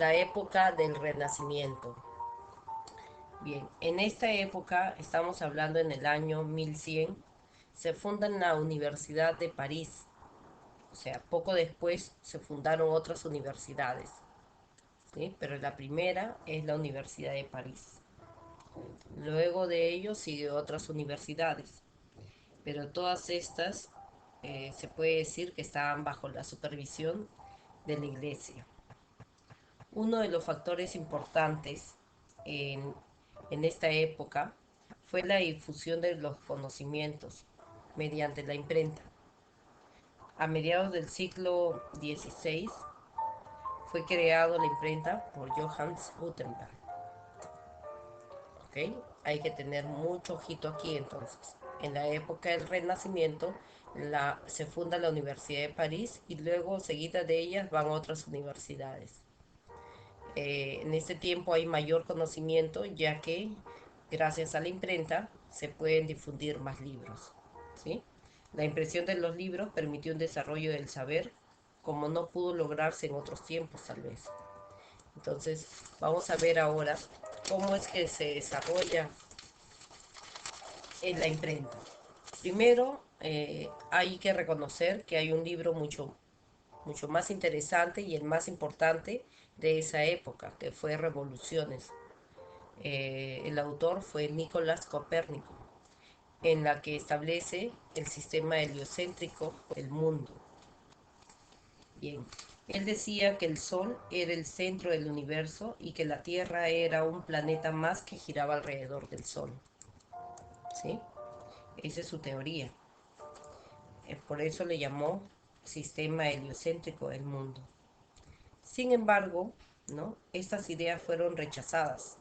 la época del Renacimiento. Bien, en esta época, estamos hablando en el año 1100, se funda la Universidad de París. O sea, poco después se fundaron otras universidades, ¿sí? Pero la primera es la Universidad de París. Luego de ello sigue otras universidades, pero todas estas se puede decir que estaban bajo la supervisión de la Iglesia. Uno de los factores importantes en, en esta época fue la difusión de los conocimientos mediante la imprenta. A mediados del siglo XVI fue creado la imprenta por Johannes Gutenberg. ¿Ok? Hay que tener mucho ojito aquí entonces. En la época del Renacimiento se funda la Universidad de París y luego seguida de ellas van otras universidades. En este tiempo hay mayor conocimiento ya que gracias a la imprenta se pueden difundir más libros, ¿sí? La impresión de los libros permitió un desarrollo del saber como no pudo lograrse en otros tiempos tal vez. Entonces vamos a ver ahora cómo es que se desarrolla en la imprenta. Primero, hay que reconocer que hay un libro mucho más interesante y el más importante de esa época, que fue Revoluciones. El autor fue Nicolás Copérnico, en la que establece el sistema heliocéntrico del mundo. Bien, él decía que el Sol era el centro del universo y que la Tierra era un planeta más que giraba alrededor del Sol. ¿Sí? Esa es su teoría. Por eso le llamó sistema heliocéntrico del mundo. Sin embargo, ¿no? Estas ideas fueron rechazadas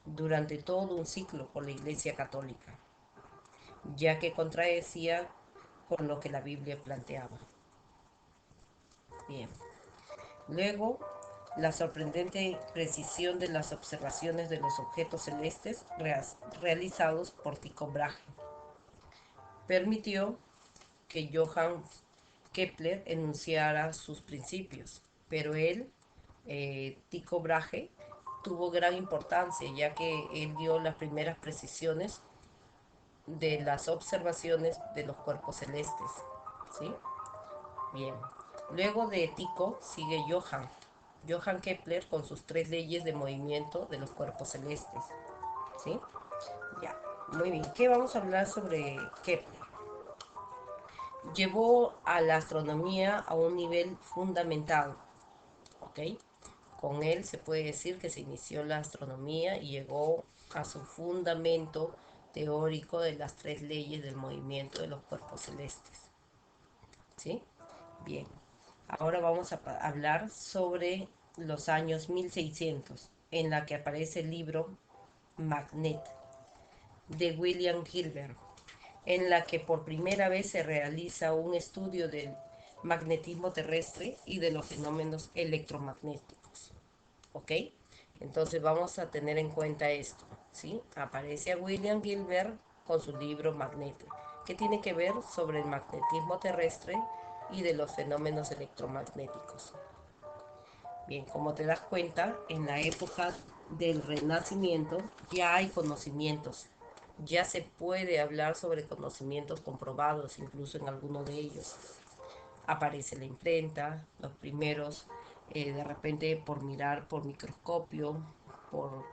durante todo un ciclo por la Iglesia Católica, ya que contradecía con lo que la Biblia planteaba. Bien. Luego, la sorprendente precisión de las observaciones de los objetos celestes realizados por Tycho Brahe permitió que Johann Kepler enunciara sus principios, pero Tycho Brahe, tuvo gran importancia ya que él dio las primeras precisiones de las observaciones de los cuerpos celestes. ¿Sí? Bien. Luego de Tycho sigue Johann Kepler con sus tres leyes de movimiento de los cuerpos celestes. ¿Sí? Ya. Muy bien. ¿Qué vamos a hablar sobre Kepler? Llevó a la astronomía a un nivel fundamental. ¿Ok? Con él se puede decir que se inició la astronomía y llegó a su fundamento teórico de las tres leyes del movimiento de los cuerpos celestes. ¿Sí? Bien. Ahora vamos a hablar sobre los años 1600, en la que aparece el libro Magnet de William Gilbert, en la que por primera vez se realiza un estudio del magnetismo terrestre y de los fenómenos electromagnéticos. ¿Ok? Entonces vamos a tener en cuenta esto, ¿sí? Aparece a William Gilbert con su libro Magnet, que tiene que ver sobre el magnetismo terrestre y de los fenómenos electromagnéticos. Bien, como te das cuenta, en la época del Renacimiento ya hay conocimientos, ya se puede hablar sobre conocimientos comprobados, incluso en alguno de ellos. Aparece la imprenta, los primeros, de repente por mirar por microscopio, por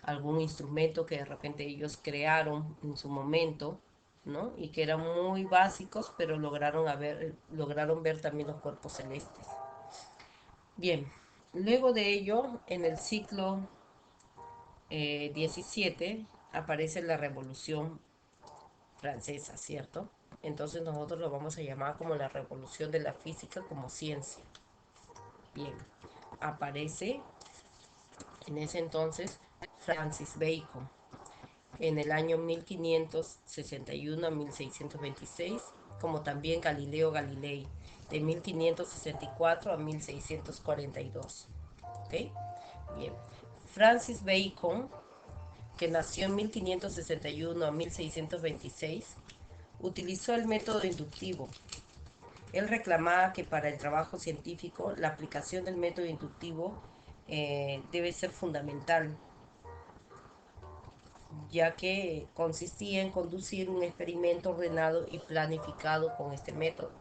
algún instrumento que de repente ellos crearon en su momento, ¿no? Y que eran muy básicos, pero lograron ver también los cuerpos celestes. Bien, luego de ello, en el siglo XVII, aparece la Revolución Francesa, ¿cierto? Entonces nosotros lo vamos a llamar como la revolución de la física como ciencia. Bien, aparece en ese entonces Francis Bacon en el año 1561 a 1626, como también Galileo Galilei de 1564 a 1642. ¿Ok? Bien. Francis Bacon, que nació en 1561 a 1626, utilizó el método inductivo. Él reclamaba que para el trabajo científico la aplicación del método inductivo debe ser fundamental, ya que consistía en conducir un experimento ordenado y planificado con este método.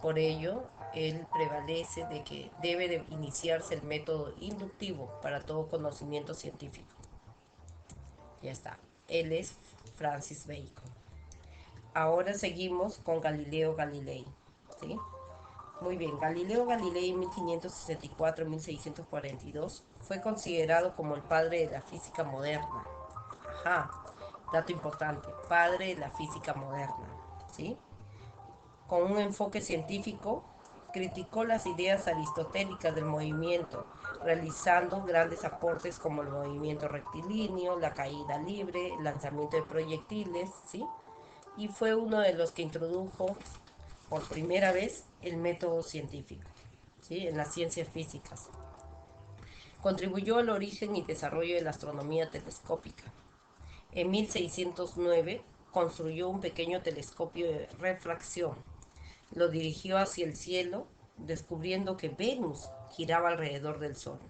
Por ello, él prevalece de que debe de iniciarse el método inductivo para todo conocimiento científico. Ya está. Él es Francis Bacon. Ahora seguimos con Galileo Galilei. ¿Sí? Muy bien, Galileo Galilei en 1564-1642 fue considerado como el padre de la física moderna. Ajá, dato importante, padre de la física moderna. ¿Sí? Con un enfoque científico, criticó las ideas aristotélicas del movimiento, realizando grandes aportes como el movimiento rectilíneo, la caída libre, el lanzamiento de proyectiles, ¿sí? Y fue uno de los que introdujo por primera vez el método científico, ¿sí? En las ciencias físicas. Contribuyó al origen y desarrollo de la astronomía telescópica. En 1609 construyó un pequeño telescopio de refracción. Lo dirigió hacia el cielo, descubriendo que Venus giraba alrededor del Sol,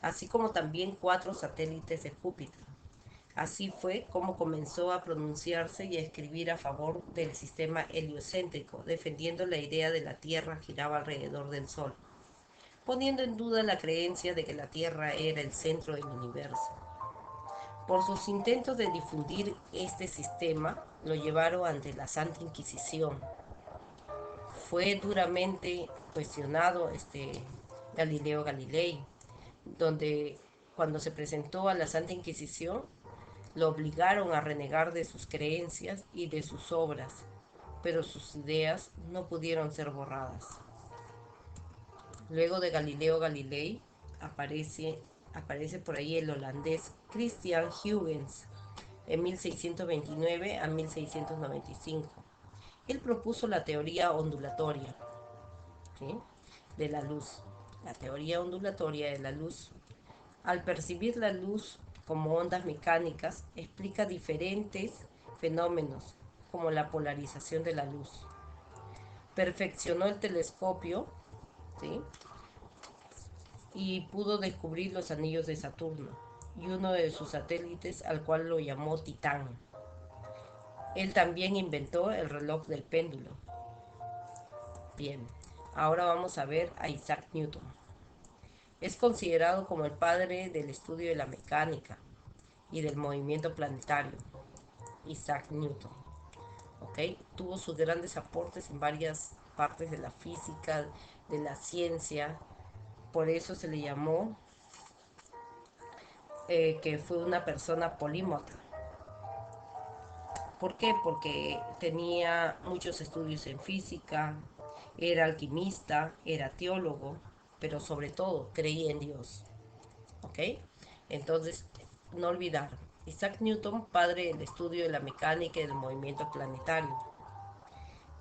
así como también 4 satélites de Júpiter. Así fue como comenzó a pronunciarse y a escribir a favor del sistema heliocéntrico, defendiendo la idea de la Tierra giraba alrededor del Sol, poniendo en duda la creencia de que la Tierra era el centro del universo. Por sus intentos de difundir este sistema, lo llevaron ante la Santa Inquisición. Fue duramente cuestionado Galileo Galilei, donde cuando se presentó a la Santa Inquisición, lo obligaron a renegar de sus creencias y de sus obras, pero sus ideas no pudieron ser borradas. Luego de Galileo Galilei aparece por ahí el holandés Christian Huygens en 1629 a 1695. Él propuso la teoría ondulatoria, ¿sí? De la luz. La teoría ondulatoria de la luz. Al percibir la luz como ondas mecánicas, explica diferentes fenómenos, como la polarización de la luz. Perfeccionó el telescopio, ¿sí? Y pudo descubrir los anillos de Saturno y uno de sus satélites, al cual lo llamó Titán. Él también inventó el reloj del péndulo. Bien, ahora vamos a ver a Isaac Newton. Es considerado como el padre del estudio de la mecánica y del movimiento planetario. Isaac Newton. ¿Ok? Tuvo sus grandes aportes en varias partes de la física, de la ciencia. Por eso se le llamó que fue una persona polímota. ¿Por qué? Porque tenía muchos estudios en física, era alquimista, era teólogo, pero sobre todo creía en Dios. ¿Ok? Entonces, no olvidar, Isaac Newton, padre del estudio de la mecánica y del movimiento planetario.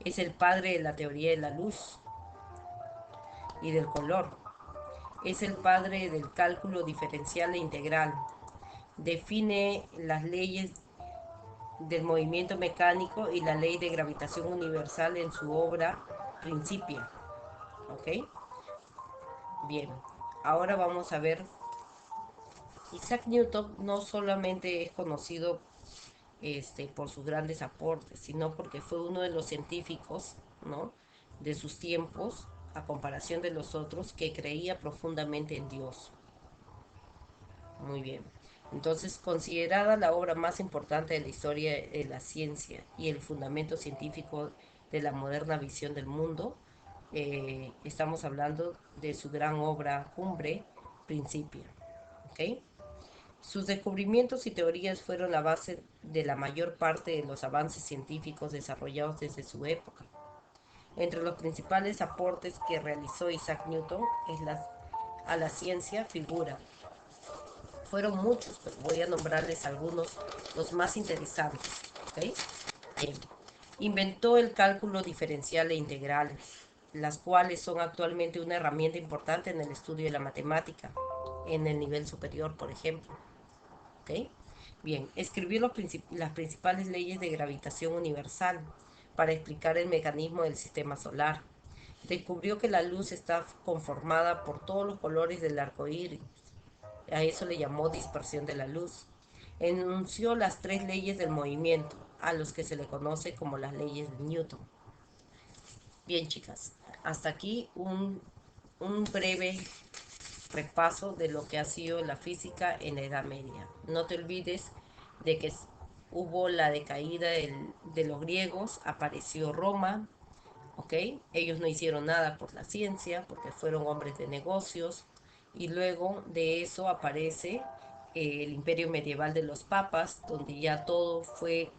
Es el padre de la teoría de la luz y del color. Es el padre del cálculo diferencial e integral. Define las leyes del movimiento mecánico y la ley de gravitación universal en su obra Principia. ¿Ok? Bien, ahora vamos a ver. Isaac Newton no solamente es conocido por sus grandes aportes, sino porque fue uno de los científicos, ¿no? De sus tiempos, a comparación de los otros, que creía profundamente en Dios. Muy bien. Entonces, considerada la obra más importante de la historia de la ciencia y el fundamento científico de la moderna visión del mundo, estamos hablando de su gran obra cumbre, Principia. ¿Ok? Sus descubrimientos y teorías fueron la base de la mayor parte de los avances científicos desarrollados desde su época. Entre los principales aportes que realizó Isaac Newton a la ciencia figura. Fueron muchos, pero voy a nombrarles algunos, los más interesantes. ¿Okay? Bien. Inventó el cálculo diferencial e integral, las cuales son actualmente una herramienta importante en el estudio de la matemática, en el nivel superior, por ejemplo. ¿Okay? Bien, escribió las principales leyes de gravitación universal para explicar el mecanismo del sistema solar. Descubrió que la luz está conformada por todos los colores del arco iris. A eso le llamó dispersión de la luz. Enunció las tres leyes del movimiento, a los que se le conoce como las leyes de Newton. Bien, chicas, hasta aquí un breve repaso de lo que ha sido la física en la Edad Media. No te olvides de que hubo la decaída de los griegos, apareció Roma, ¿ok? Ellos no hicieron nada por la ciencia porque fueron hombres de negocios, y luego de eso aparece el imperio medieval de los papas, donde ya todo fue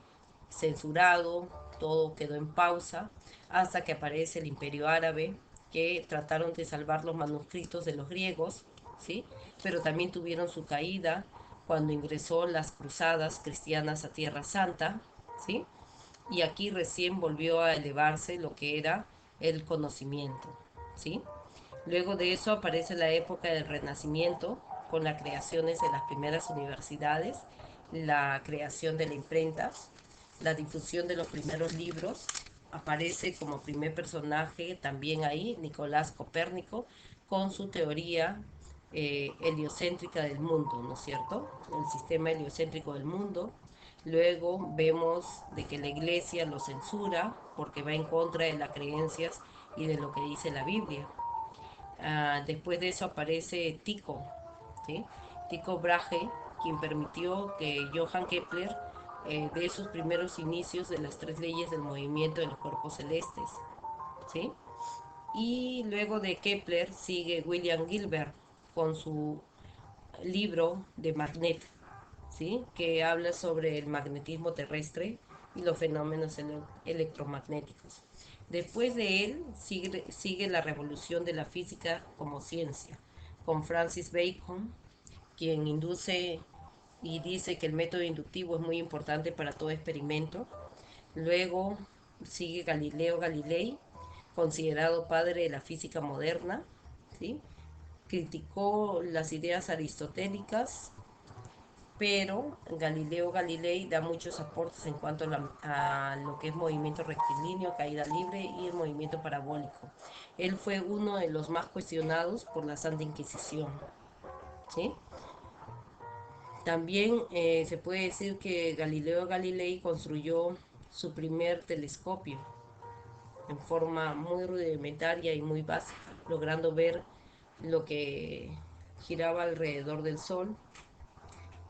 censurado, todo quedó en pausa, hasta que aparece el imperio árabe, que trataron de salvar los manuscritos de los griegos, ¿sí? Pero también tuvieron su caída cuando ingresó las cruzadas cristianas a Tierra Santa, ¿sí? Y aquí recién volvió a elevarse lo que era el conocimiento, ¿sí? Luego de eso aparece la época del Renacimiento, con las creaciones de las primeras universidades, la creación de la imprenta, la difusión de los primeros libros. Aparece como primer personaje también ahí Nicolás Copérnico con su teoría heliocéntrica del mundo, ¿no es cierto? El sistema heliocéntrico del mundo. Luego vemos de que la iglesia lo censura porque va en contra de las creencias y de lo que dice la Biblia. Después de eso aparece Tycho, ¿sí? Tycho Brahe, quien permitió que Johann Kepler dé sus primeros inicios de las tres leyes del movimiento de los cuerpos celestes, ¿sí? Y luego de Kepler sigue William Gilbert con su libro de Magnet, ¿sí? Que habla sobre el magnetismo terrestre y los fenómenos electromagnéticos. Después de él sigue la revolución de la física como ciencia, con Francis Bacon, quien induce y dice que el método inductivo es muy importante para todo experimento. Luego sigue Galileo Galilei, considerado padre de la física moderna, ¿sí? Criticó las ideas aristotélicas, pero Galileo Galilei da muchos aportes en cuanto a lo que es movimiento rectilíneo, caída libre y el movimiento parabólico. Él fue uno de los más cuestionados por la Santa Inquisición, ¿sí? También se puede decir que Galileo Galilei construyó su primer telescopio en forma muy rudimentaria y muy básica, logrando ver lo que giraba alrededor del Sol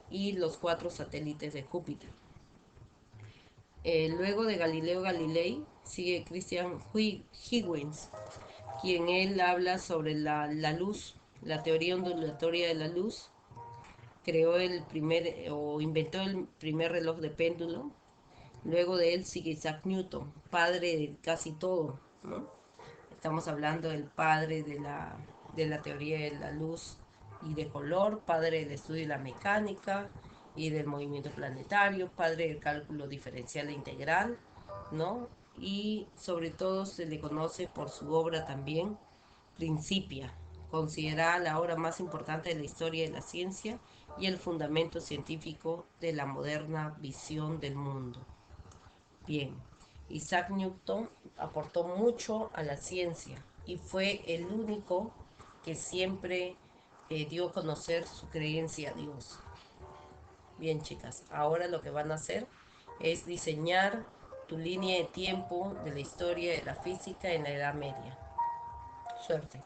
y los cuatro satélites de Júpiter. Luego de Galileo Galilei sigue Christian Huygens, quien él habla sobre la luz, la teoría ondulatoria de la luz. Creó el primer o inventó el primer reloj de péndulo. Luego de él sigue Isaac Newton, padre de casi todo, ¿no? Estamos hablando del padre de la teoría de la luz y de color, padre del estudio de la mecánica y del movimiento planetario, padre del cálculo diferencial e integral, ¿no? Y sobre todo se le conoce por su obra también, Principia, considerada la obra más importante de la historia de la ciencia y el fundamento científico de la moderna visión del mundo. Bien, Isaac Newton aportó mucho a la ciencia y fue el único que siempre dio a conocer su creencia a Dios. Bien, chicas, ahora lo que van a hacer es diseñar tu línea de tiempo de la historia de la física en la Edad Media. Suerte.